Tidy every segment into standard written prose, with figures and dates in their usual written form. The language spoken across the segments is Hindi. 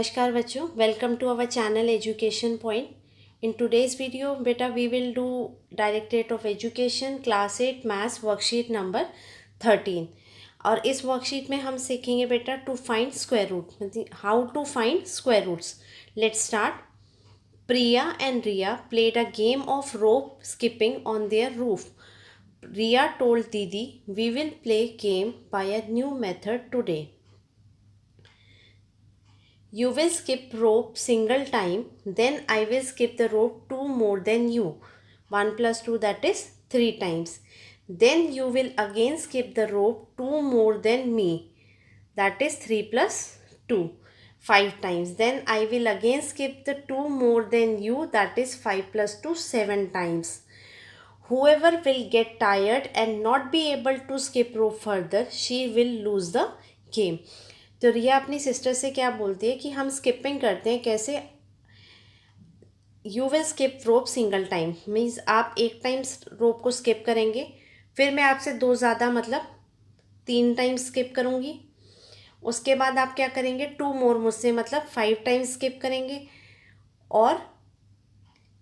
नमस्कार बच्चों, welcome to our channel Education Point. In today's video बेटा we will do directorate of education class 8 maths worksheet number 13। और इस वर्कशीट में हम सीखेंगे बेटा to find square root, how to find square roots. Let's start. Priya and Riya played a game of rope skipping on their roof. Riya told didi, we will play game by a new method today. You will skip rope single time, then I will skip the rope 2 more than you. 1 plus 2, that is 3 times. Then you will again skip the rope 2 more than me. That is 3 plus 2. 5 times. Then I will again skip the 2 more than you. That is 5 plus 2, 7 times. Whoever will get tired and not be able to skip rope further, she will lose the game. तो रिया अपनी सिस्टर से क्या बोलती है कि हम स्किपिंग करते हैं कैसे। You will skip rope single time means आप एक टाइम रोप को स्किप करेंगे, फिर मैं आपसे 2 ज़्यादा मतलब 3 टाइम स्किप करूँगी। उसके बाद आप क्या करेंगे, 2 मोर मुझसे मतलब 5 टाइम्स स्किप करेंगे। और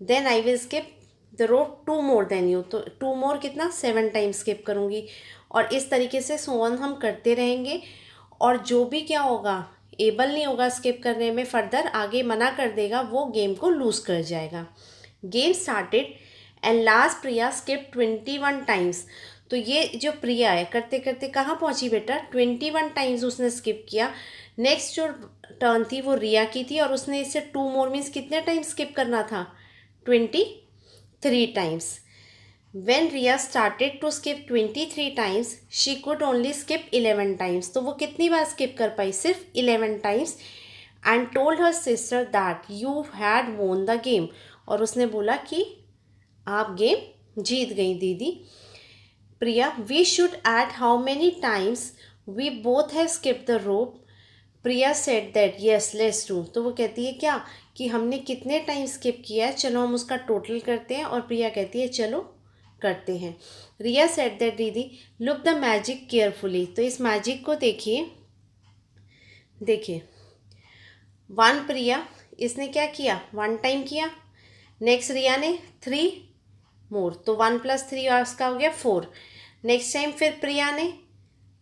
then I will skip the rope 2 more than you, तो 2 मोर कितना 7 टाइम्स स्किप करूँगी। और इस तरीके से सो ऑन हम करते रहेंगे। और जो भी क्या होगा, एबल नहीं होगा स्किप करने में, फर्दर आगे मना कर देगा, वो गेम को लूज़ कर जाएगा। Game started and last Priya skip 21 times. तो ये जो प्रिया है करते करते कहाँ पहुँची बेटा, 21 टाइम्स उसने स्किप किया। नेक्स्ट जो टर्न थी वो रिया की थी और उसने इससे 2 मोर मीन्स कितने टाइम्स स्किप करना था, 23 times. When Riya started to skip 23 times, she could only skip 11 times. तो वो कितनी बार skip कर पाई, सिर्फ 11 times. And told her sister that you had won the game. और उसने बोला कि आप गेम जीत गई दीदी। प्रिया, we should add how many times we both have skipped the rope. Priya said that yes let's do. तो वो कहती है क्या कि हमने कितने टाइम स्किप किया है, चलो हम उसका टोटल करते हैं। और प्रिया कहती है चलो करते हैं। रिया सेड दैट दीदी लुक द मैजिक केयरफुली। तो इस मैजिक को देखिए, देखिए 1 प्रिया इसने क्या किया, 1 टाइम किया। नेक्स्ट रिया ने 3 मोर, तो 1 प्लस 3 और उसका हो गया 4। नेक्स्ट टाइम फिर प्रिया ने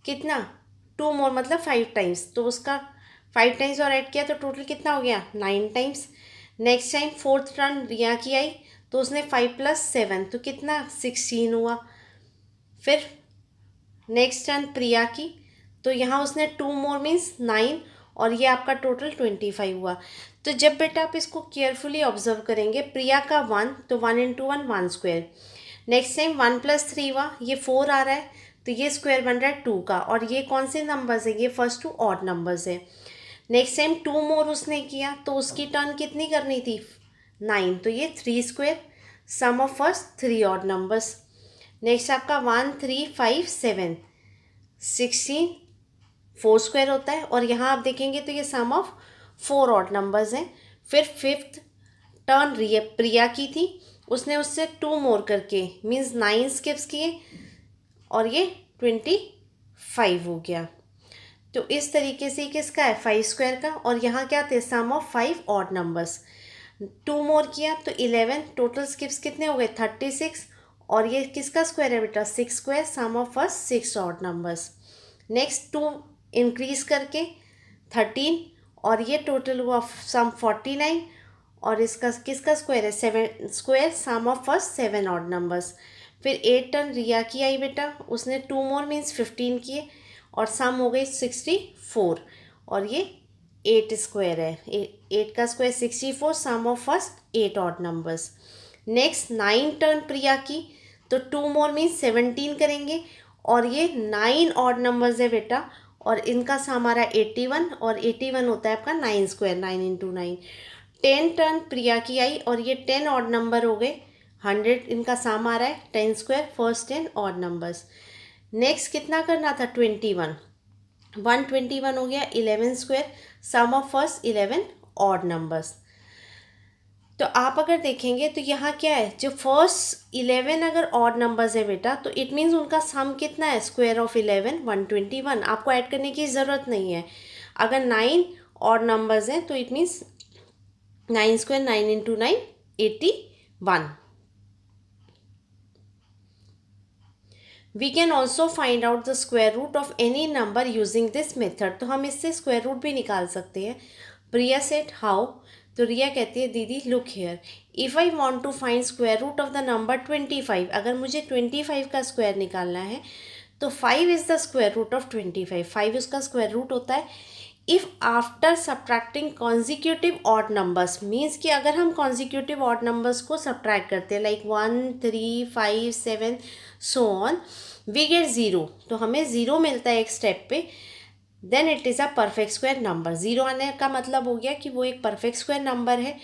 कितना 2 मोर मतलब 5 टाइम्स, तो उसका 5 टाइम्स और ऐड किया तो टोटल कितना हो गया 9 times. Next time 4th turn Riya की आई तो उसने 5 प्लस 7 तो कितना 16 हुआ। फिर नेक्स्ट टर्न प्रिया की, तो यहाँ उसने 2 मोर मीन्स 9 और ये आपका टोटल 25 हुआ। तो जब बेटा आप इसको केयरफुली ऑब्जर्व करेंगे, प्रिया का 1 तो 1 into 1 1 square. Next time 1 plus 3 हुआ, ये 4 आ रहा है तो ये स्क्वायर बन रहा है 2 का। और ये कौन से नंबर्स है, ये फर्स्ट 2 ऑड नंबर्स है। नेक्स्ट टाइम 2 मोर उसने किया तो उसकी टर्न कितनी करनी थी 9, तो ये 3 square, sum of first 3 odd numbers. Next आपका 1 3 5 7 16 4 स्क्वायर होता है। और यहाँ आप देखेंगे तो ये सम ऑफ 4 ऑड नंबर्स हैं। फिर 5th टर्न प्रिया की थी, उसने उससे 2 मोर करके मीन्स 9 स्किप्स किए और ये 25 हो गया। तो इस तरीके से किसका है 5 स्क्वायर का। और यहाँ क्या थे सम ऑफ 5 ऑड नंबर्स। 2 मोर किया तो 11, टोटल स्किप्स कितने हो गए 36। और ये किसका स्क्वायर है बेटा 6 square, sum of first 6 odd numbers. Next 2 increase करके 13 और ये टोटल हुआ सम 49। और इसका किसका स्क्वायर है 7 square, sum of first 7 odd numbers. फिर 8 टर्न रिया की आई बेटा, उसने 2 मोर मीन्स 15 किए और सम हो गई 64। और ये 8 स्क्वायर है, 8 का square 64, sum of first 8 odd numbers. Next 9 turn Priya की, तो 2 मोर मीन्स 17 करेंगे और ये 9 ऑड नंबर्स है बेटा। और इनका सम हमारा 81 और 81 होता है आपका 9 स्क्वायर, 9 इंटू 9। 10 टर्न प्रिया की आई और ये 10 ऑड नंबर हो गए 100, इनका सम आ रहा है 10 square, first 10 odd numbers. Next कितना करना था 21, 121 हो गया 11 square, sum of first 11 odd numbers. तो आप अगर देखेंगे तो यहाँ क्या है, जो फर्स्ट 11 अगर ऑड नंबर्स है बेटा तो इट मीन्स उनका सम कितना है स्क्वायर ऑफ 11 121, आपको ऐड करने की ज़रूरत नहीं है। अगर 9 ऑड नंबर्स हैं, तो it means 9 square 9 into 9 81. We can also find out the square root of any number using this method. तो हम इससे स्क्वायर रूट भी निकाल सकते हैं. Priya set how. तो रिया कहती है दीदी look here, if I want to find square root of the number 25, अगर मुझे 25 का स्क्वायर निकालना है तो 5 is the square root of 25. 5 उसका स्क्वायर रूट होता है. If after subtracting consecutive odd numbers, means कि अगर हम कॉन्जिक्यूटिव ऑड नंबर्स को सब्ट्रैक्ट करते हैं like 1 3 5 7 so on, we get 0, तो हमें 0 मिलता है एक स्टेप पे, then it is a perfect square number. 0 आने का मतलब हो गया कि वो एक परफेक्ट स्क्वायर नंबर है.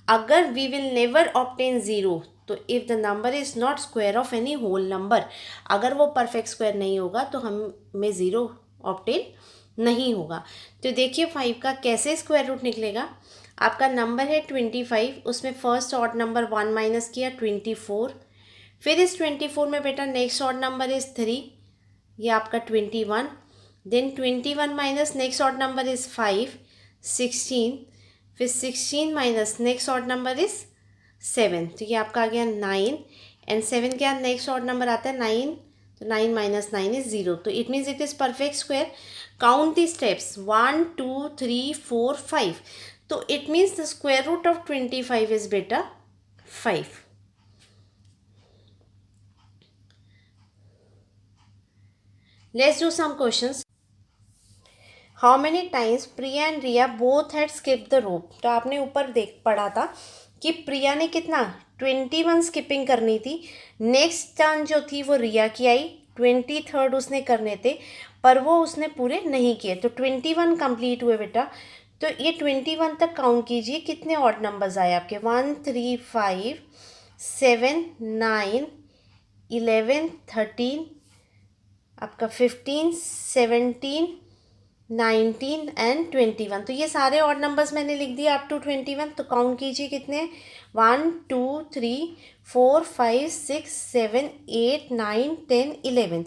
अगर वी विल नेवर ऑब्टेन 0, तो if the number is not square of any whole number, अगर वो परफेक्ट स्क्वायर नहीं होगा तो हमें 0 ऑब्टेन नहीं होगा. तो देखिए 5 का कैसे स्क्वायर रूट निकलेगा. आपका नंबर है 25, उसमें फर्स्ट ऑड नंबर 1 माइनस किया 24, फिर इस 24 में बेटा नेक्स्ट ऑड नंबर इज़ 3, ये आपका 21, then 21 minus next odd number is 5 16, फिर 16 minus next odd number is 7, तो ये आपका आ गया 9, एंड 7 के बाद नेक्स्ट ऑड नंबर आता है 9, तो 9 माइनस 9 इज़ 0, तो it means it is perfect square. Count the steps 1 2 3 4 5, तो it means the square root of 25 is बेटा 5. Let's do some questions. How many times Priya and Riya both had skipped the rope? तो आपने ऊपर देख पढ़ा था कि प्रिया ने कितना 21 स्किपिंग करनी थी. नेक्स्ट टर्न जो थी वो रिया की आई, 23rd उसने करने थे पर वो उसने पूरे नहीं किए, तो 21 कंप्लीट हुए बेटा. तो ये 21 तक काउंट कीजिए कितने ऑड नंबर्स आए आपके. 1 3 5 7 9 11 13, आपका 15 17 19 एंड 21, तो ये सारे ऑड नंबर्स मैंने लिख दिए अप टू 21. तो काउंट कीजिए कितने, 1 2 3 4 5 6 7 8 9 10 11,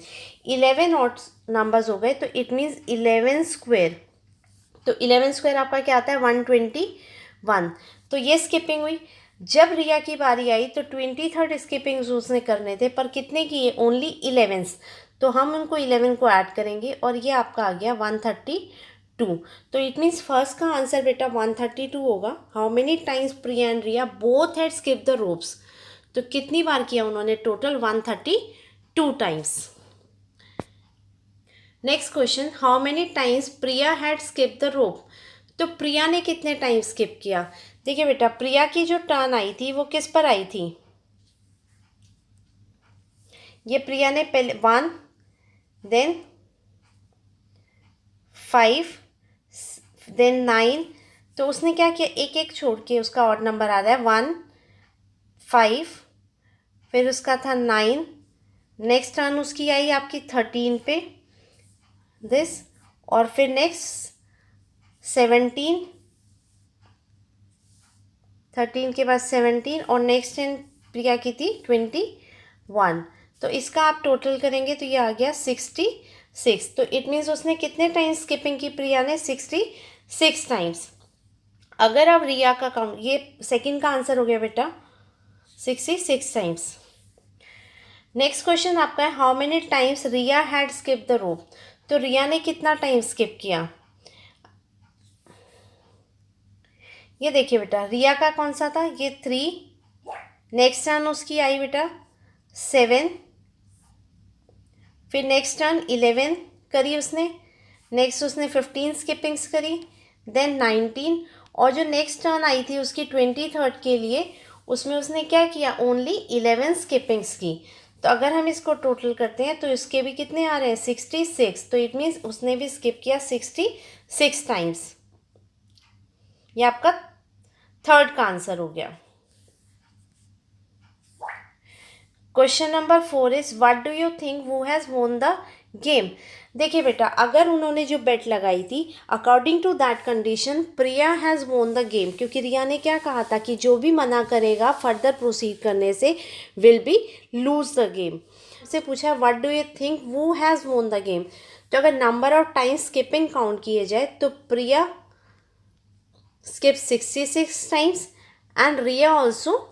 11 ऑड नंबर्स हो गए. तो इट मीन्स 11 स्क्वायर, तो 11 स्क्वायर आपका क्या आता है 121. तो ये स्किपिंग हुई. जब रिया की बारी आई तो 23rd स्किपिंग उसने करने थे पर कितने किए, ओनली 11, तो हम उनको 11 को ऐड करेंगे और ये आपका आ गया 132. तो इट मीन्स फर्स्ट का आंसर बेटा 132 होगा. How many times Priya and Riya both had skip the ropes, तो कितनी बार किया उन्होंने, total 132 times. Next question, how many times Priya had skip the rope. तो प्रिया ने कितने टाइम स्किप किया. देखिए बेटा प्रिया की जो टर्न आई थी वो किस पर आई थी, ये प्रिया ने पहले 1 देन 5 देन 9, तो उसने क्या किया एक एक छोड़ के उसका ऑड नंबर आ रहा है 1 5, फिर उसका था 9, नेक्स्ट टर्न उसकी आई आपकी 13 पे दिस, और फिर नेक्स्ट 17, 13 के बाद 17, और नेक्स्ट टर्न प्रिया की थी 21. तो इसका आप टोटल करेंगे तो ये आ गया 66. तो इट मीन्स उसने कितने टाइम्स स्किपिंग की प्रिया ने, 66 टाइम्स. अगर आप रिया का काउंट, ये सेकंड का आंसर हो गया बेटा 66 टाइम्स. नेक्स्ट क्वेश्चन आपका है, how many times Riya had skip the rope. तो रिया ने कितना टाइम स्किप किया, ये देखिए बेटा रिया का कौन सा था, ये 3, नेक्स्ट टर्न उसकी आई बेटा 7, फिर नेक्स्ट टर्न 11 करी उसने, नेक्स्ट उसने 15 स्किपिंग्स करी, देन 19, और जो नेक्स्ट टर्न आई थी उसकी 23rd के लिए उसमें उसने क्या किया, ओनली 11 स्किपिंग्स की. तो अगर हम इसको टोटल करते हैं तो इसके भी कितने आ रहे हैं 66. तो इट मीन्स उसने भी स्किप किया 66 टाइम्स. ये आपका थर्ड का आंसर हो गया. Question number 4 is what do you think who has won the game. देखिए बेटा अगर उन्होंने जो बेट लगाई थी according to that condition Priya has won the game, क्योंकि रिया ने क्या कहा था कि जो भी मना करेगा फर्दर प्रोसीड करने से will be lose the game. उससे पूछा what do you think who has won the game. तो अगर number of times skipping count किए जाए तो प्रिया skip 66 times and Riya also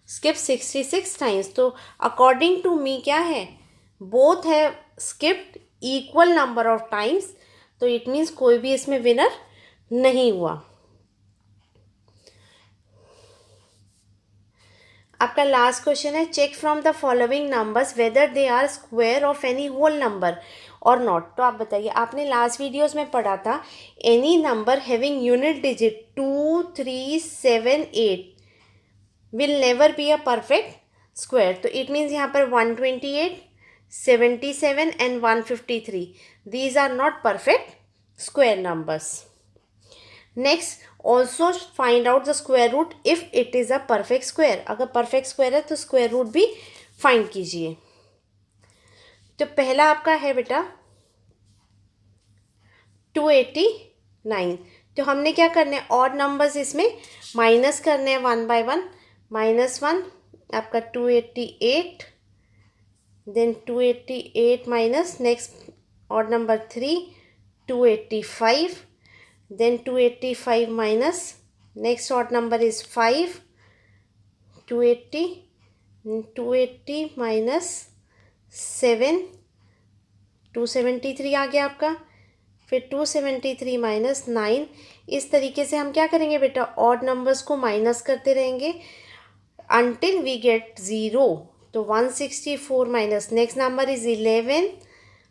skip 66 times. तो according to me क्या है, both have skipped equal number of times, तो it means कोई भी इसमें winner नहीं हुआ. आपका लास्ट क्वेश्चन है, check from the following numbers whether they are square of any whole number और नॉट. तो आप बताइए, आपने लास्ट वीडियोस में पढ़ा था any number having unit digit 2, 3, 7, 8 will never be a perfect square. तो इट मीन्स यहाँ पर 128, 77 and 153 these are not perfect square numbers. Next, also find out the square root if it is a perfect square. अगर परफेक्ट स्क्वायर है तो स्क्वायर रूट भी फाइंड कीजिए. तो पहला आपका है बेटा 289. तो हमने क्या करना है, ऑड नंबर्स इसमें माइनस करने हैं 1 by 1. -1 आपका 288, then 288 minus next odd number 3 285, then 285 minus next odd number is 5, 280 minus 7 273 आ गया आपका. फिर 273 माइनस 9. इस तरीके से हम क्या करेंगे बेटा, ऑड नंबर्स को माइनस करते रहेंगे until we get 0. तो 164 माइनस नेक्स्ट नंबर इज 11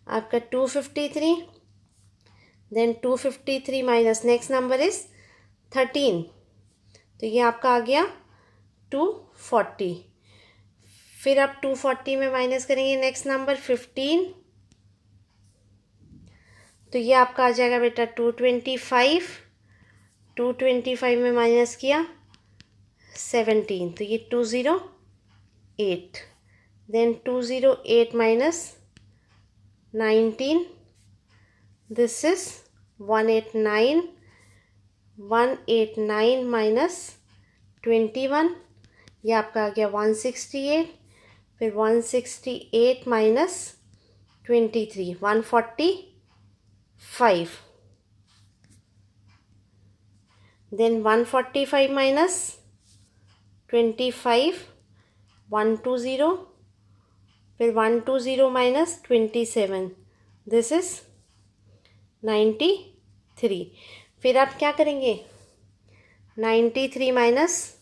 आपका 253, then 253 minus next number is 13. तो ये आपका आ गया 240. फिर आप 240 में माइनस करेंगे नेक्स्ट नंबर 15. तो ये आपका आ जाएगा बेटा 225. 225 में माइनस किया 17, तो ये 208. Then 208 minus 19, this is 189. 189 minus 21, ये आपका आ गया 168. फिर 168 माइनस 23 145. Then 145 minus 25 120. फिर 120 माइनस 27, दिस इज 93. फिर आप क्या करेंगे, 93 माइनस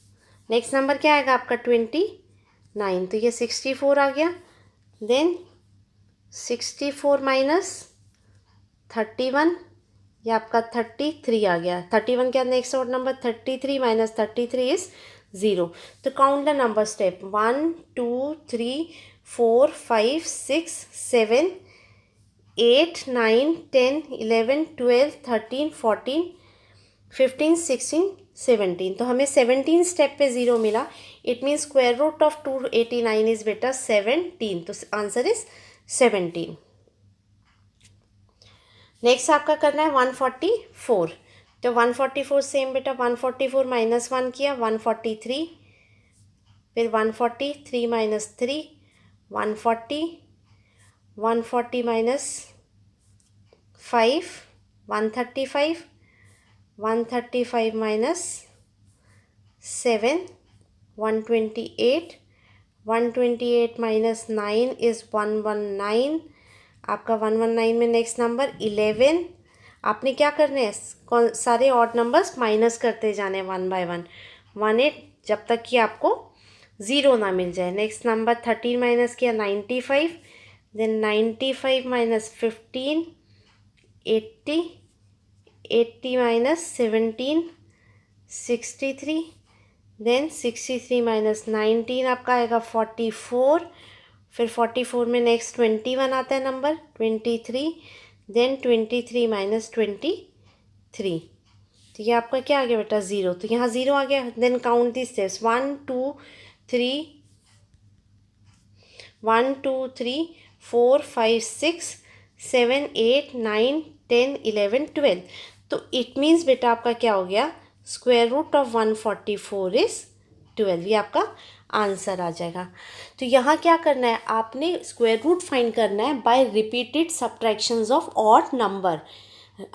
नेक्स्ट नंबर क्या आएगा आपका 29, तो ये 64 आ गया. देन 64 माइनस 31, ये आपका 33 आ गया. 31 क्या next odd number 33 minus 33 is 0. तो काउंट द नंबर स्टेप 1 2 3 4 5 6 7 8 9 10 11 12 13 14 15 16 17. तो हमें 17 स्टेप पे 0 मिला. It means square root of 289 is बेटा 17. तो आंसर इज 17. नेक्स्ट आपका करना है 144. तो 144 सेम बेटा 144 माइनस 1 किया 143. फिर 143 minus 3 140. 140 minus 5 135. 135 minus 7 128. 128 minus 9 is 119. आपका 119 में नेक्स्ट नंबर 11. आपने क्या करने हैं, सारे ऑड नंबर्स माइनस करते जाने 1 by 1 18 जब तक कि आपको 0 ना मिल जाए. नेक्स्ट नंबर 13 माइनस किया 95. Then 95 minus 15 80. 80 minus 17 63. Then 63 minus 19 आपका आएगा 44. फिर 44 में नेक्स्ट 21 आता है नंबर 23. देन 23 माइनस 23, तो ये आपका क्या आ गया बेटा 0. तो यहाँ 0 आ गया. Then count the steps 1 2 3 4 5 6 7 8 9 10 11 12. तो इट मीन्स बेटा आपका क्या हो गया, स्क्वायर रूट ऑफ 144 इज 12. ये आपका आंसर आ जाएगा. तो यहाँ क्या करना है, आपने स्क्वायर रूट फाइंड करना है by repeated subtractions of odd number.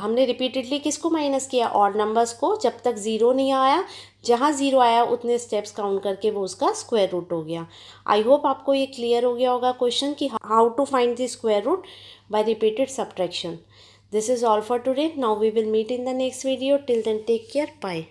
हमने रिपीटेडली किसको माइनस किया, ऑड नंबर्स को, जब तक ज़ीरो नहीं आया, जहाँ ज़ीरो आया उतने स्टेप्स काउंट करके वो उसका स्क्वायर रूट हो गया। आई होप आपको ये क्लियर हो गया होगा क्वेश्चन कि how to find the square root by repeated subtraction. This is all for today. Now we will meet in the next video. Till then, take care. Bye.